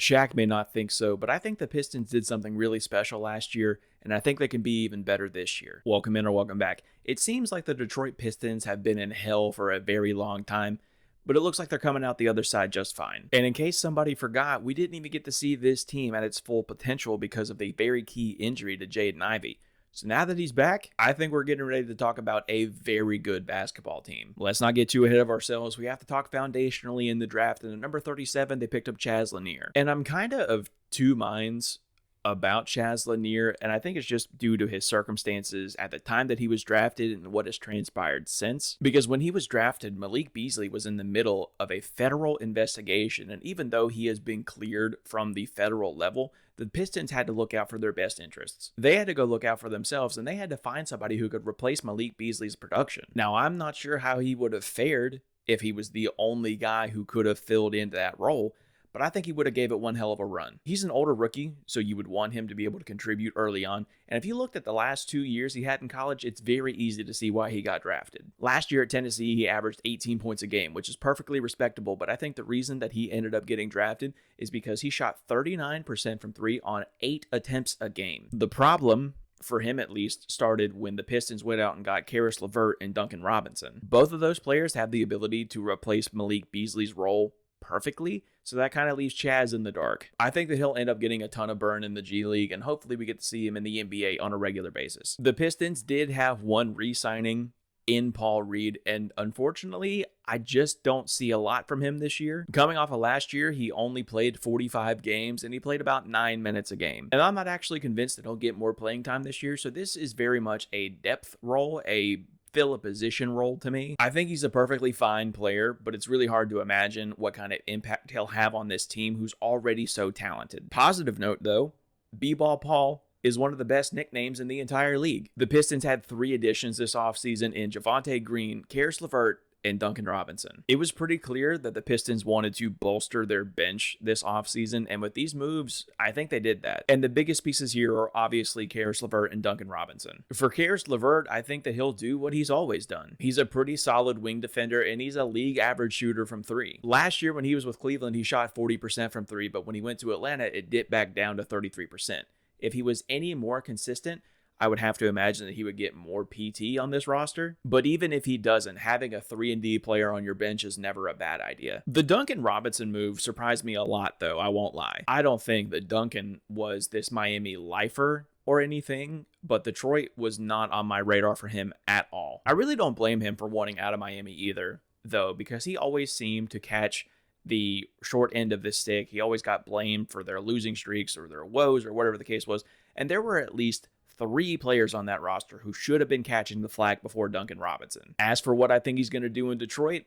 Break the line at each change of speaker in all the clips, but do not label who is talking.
Shaq may not think so, but I think the Pistons did something really special last year, and I think they can be even better this year. Welcome in or welcome back. It seems like the Detroit Pistons have been in hell for a very long time, but it looks like they're coming out the other side just fine. And in case somebody forgot, we didn't even get to see this team at its full potential because of the very key injury to Jaden Ivey. So now that he's back, I think we're getting ready to talk about a very good basketball team. Let's not get too ahead of ourselves. We have to talk foundationally in the draft. And at number 37, they picked up Chaz Lanier. And I'm kind of two minds about Chaz Lanier, and I think it's just due to his circumstances at the time that he was drafted and what has transpired since. Because when he was drafted, Malik Beasley was in the middle of a federal investigation, and even though he has been cleared from the federal level, the Pistons had to look out for their best interests. They had to go look out for themselves, and they had to find somebody who could replace Malik Beasley's production. Now, I'm not sure how he would have fared if he was the only guy who could have filled into that role, but I think he would have gave it one hell of a run. He's an older rookie, so you would want him to be able to contribute early on. And if you looked at the last 2 years he had in college, it's very easy to see why he got drafted. Last year at Tennessee, he averaged 18 points a game, which is perfectly respectable, but I think the reason that he ended up getting drafted is because he shot 39% from three on 8 attempts a game. The problem, for him at least, started when the Pistons went out and got Karis LeVert and Duncan Robinson. Both of those players have the ability to replace Malik Beasley's role perfectly, so that kind of leaves Chaz in the dark. I think that he'll end up getting a ton of burn in the G League, and hopefully we get to see him in the NBA on a regular basis. The Pistons did have one re-signing in Paul Reed, and unfortunately, I just don't see a lot from him this year. Coming off of last year, he only played 45 games, and he played about 9 minutes a game. And I'm not actually convinced that he'll get more playing time this year, so this is very much a depth role, a fill a position role to me. I think he's a perfectly fine player, but it's really hard to imagine what kind of impact he'll have on this team who's already so talented. Positive note though, B-Ball Paul is one of the best nicknames in the entire league. The Pistons had 3 additions this offseason in Javonte Green, Karis LeVert, and Duncan Robinson. It was pretty clear that the Pistons wanted to bolster their bench this offseason, and with these moves, I think they did that. And the biggest pieces here are obviously Karis LeVert and Duncan Robinson. For Karis LeVert, I think that he'll do what he's always done. He's a pretty solid wing defender, and he's a league average shooter from 3. Last year when he was with Cleveland, he shot 40% from 3, but when he went to Atlanta, it dipped back down to 33%. If he was any more consistent, I would have to imagine that he would get more PT on this roster. But even if he doesn't, having a 3-and-D player on your bench is never a bad idea. The Duncan Robinson move surprised me a lot, though, I won't lie. I don't think that Duncan was this Miami lifer or anything, but Detroit was not on my radar for him at all. I really don't blame him for wanting out of Miami either, though, because he always seemed to catch the short end of the stick. He always got blamed for their losing streaks or their woes or whatever the case was. And there were at least 3 players on that roster who should have been catching the flag before Duncan Robinson. As for what I think he's going to do in Detroit,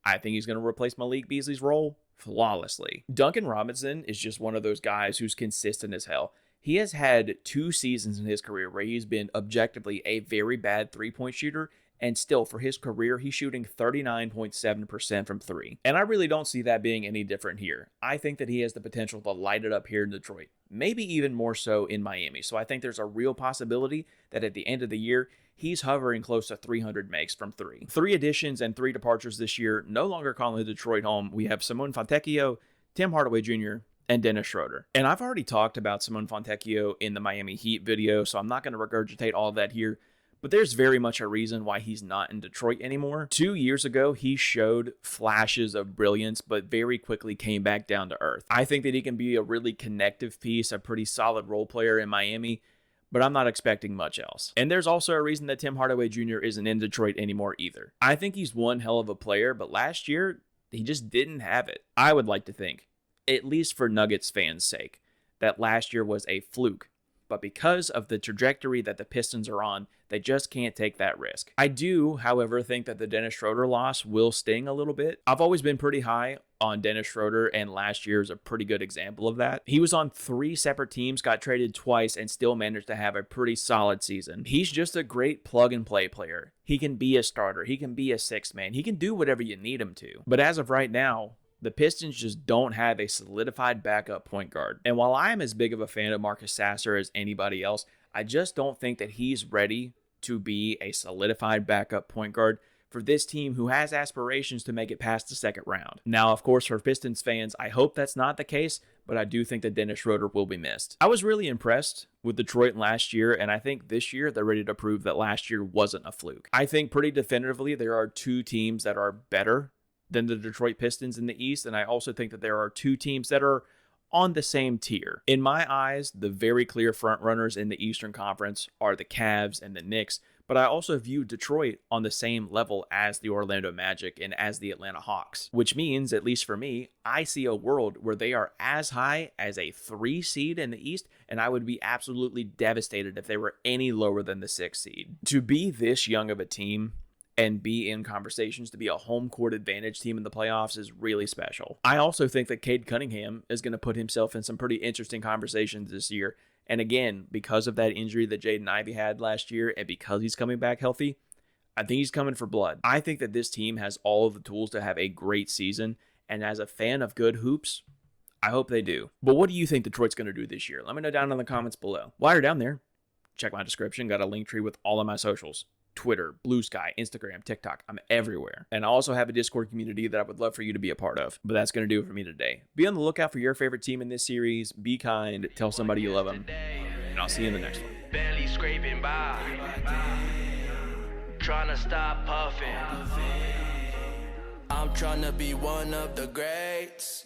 I think he's going to replace Malik Beasley's role flawlessly. Duncan Robinson is just one of those guys who's consistent as hell. He has had 2 seasons in his career where he's been objectively a very bad 3-point shooter, and still, for his career, he's shooting 39.7% from 3. And I really don't see that being any different here. I think that he has the potential to light it up here in Detroit, maybe even more so in Miami. So I think there's a real possibility that at the end of the year, he's hovering close to 300 makes from 3. 3 additions and 3 departures this year, no longer calling Detroit home. We have Simone Fontecchio, Tim Hardaway Jr., and Dennis Schroeder. And I've already talked about Simone Fontecchio in the Miami Heat video, so I'm not going to regurgitate all of that here. But there's very much a reason why he's not in Detroit anymore. 2 years ago, he showed flashes of brilliance, but very quickly came back down to earth. I think that he can be a really connective piece, a pretty solid role player in Miami, but I'm not expecting much else. And there's also a reason that Tim Hardaway Jr. isn't in Detroit anymore either. I think he's one hell of a player, but last year, he just didn't have it. I would like to think, at least for Nuggets fans' sake, that last year was a fluke. But because of the trajectory that the Pistons are on, they just can't take that risk. I do, however, think that the Dennis Schroeder loss will sting a little bit. I've always been pretty high on Dennis Schroeder, and last year is a pretty good example of that. He was on 3 separate teams, got traded twice, and still managed to have a pretty solid season. He's just a great plug-and-play player. He can be a starter. He can be a 6th man. He can do whatever you need him to. But as of right now, the Pistons just don't have a solidified backup point guard. And while I am as big of a fan of Marcus Sasser as anybody else, I just don't think that he's ready to be a solidified backup point guard for this team who has aspirations to make it past the second round. Now, of course, for Pistons fans, I hope that's not the case, but I do think that Dennis Schroeder will be missed. I was really impressed with Detroit last year, and I think this year they're ready to prove that last year wasn't a fluke. I think pretty definitively there are two teams that are better than the Detroit Pistons in the East, and I also think that there are two teams that are on the same tier. In my eyes, the very clear frontrunners in the Eastern Conference are the Cavs and the Knicks, but I also view Detroit on the same level as the Orlando Magic and as the Atlanta Hawks, which means, at least for me, I see a world where they are as high as a 3 seed in the East, and I would be absolutely devastated if they were any lower than the 6 seed. To be this young of a team and be in conversations to be a home court advantage team in the playoffs is really special. I also think that Cade Cunningham is going to put himself in some pretty interesting conversations this year. And again, because of that injury that Jaden Ivey had last year and because he's coming back healthy, I think he's coming for blood. I think that this team has all of the tools to have a great season. And as a fan of good hoops, I hope they do. But what do you think Detroit's going to do this year? Let me know down in the comments below. While you're down there, check my description. Got a link tree with all of my socials. Twitter, Blue Sky, Instagram, TikTok. I'm everywhere. And I also have a Discord community that I would love for you to be a part of. But that's going to do it for me today. Be on the lookout for your favorite team in this series. Be kind. Tell somebody you love them. And I'll see you in the next one.
Barely scraping by. Trying to stop puffing. I'm trying to be one of the greats.